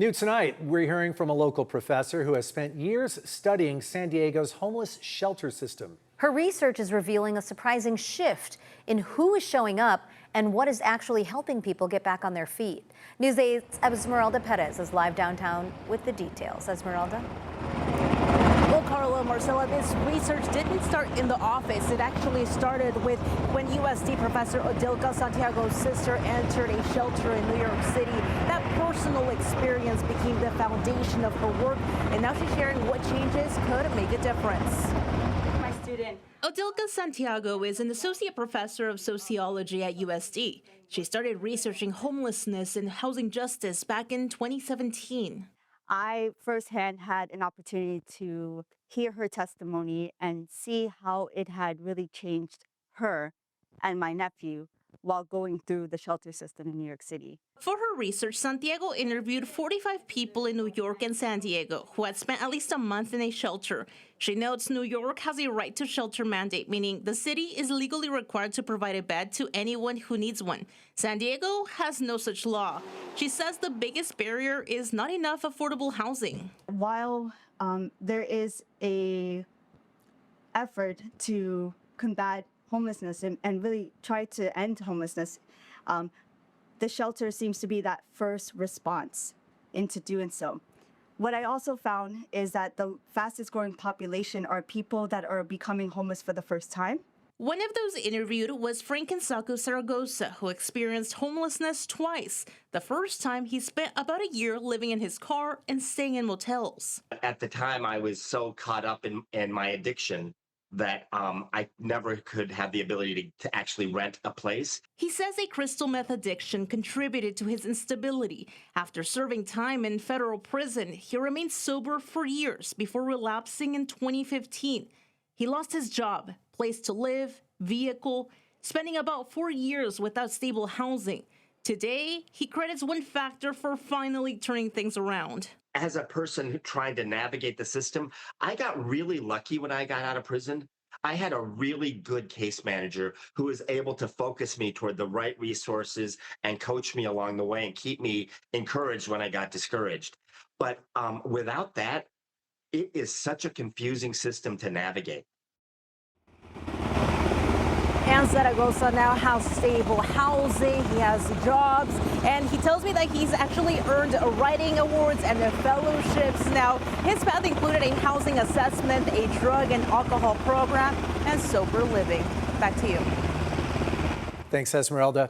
New tonight, we're hearing from a local professor who has spent years studying San Diego's homeless shelter system. Her research is revealing a surprising shift in who is showing up and what is actually helping people get back on their feet. News 8's Esmeralda Perez is live downtown with the details. Esmeralda? Well, Carla, Marcella, this research didn't start in the office. It actually started with when USD professor Odilka Santiago's sister entered a shelter in New York City. That personal experience became the foundation of her work, and now she's sharing what changes could make a difference. My student Odilka Santiago is an associate professor of sociology at USD. She started researching homelessness and housing justice back in 2017. I firsthand had an opportunity to hear her testimony and see how it had really changed her and my nephew while going through the shelter system in New York City. For her research, Santiago interviewed 45 people in New York and San Diego who had spent at least a month in a shelter. She notes New York has a right to shelter mandate, meaning the city is legally required to provide a bed to anyone who needs one. San Diego has no such law. She says the biggest barrier is not enough affordable housing. While there is a effort to combat homelessness and really try to end homelessness, the shelter seems to be that first response into doing so. What I also found is that the fastest growing population are people that are becoming homeless for the first time. One of those interviewed was Frankensaku Zaragoza, who experienced homelessness twice. The first time, he spent about a year living in his car and staying in motels. At the time, I was so caught up in my addiction that I never could have the ability to actually rent a place. He says a crystal meth addiction contributed to his instability. After serving time in federal prison, he remained sober for years before relapsing in 2015. He lost his job, place to live, vehicle, spending about 4 years without stable housing. Today, he credits one factor for finally turning things around. As a person trying to navigate the system, I got really lucky when I got out of prison. I had a really good case manager who was able to focus me toward the right resources and coach me along the way and keep me encouraged when I got discouraged. But without that, it is such a confusing system to navigate. And Zaragoza now has stable housing, he has jobs, and he tells me that he's actually earned writing awards and fellowships. Now, his path included a housing assessment, a drug and alcohol program, and sober living. Back to you. Thanks, Esmeralda.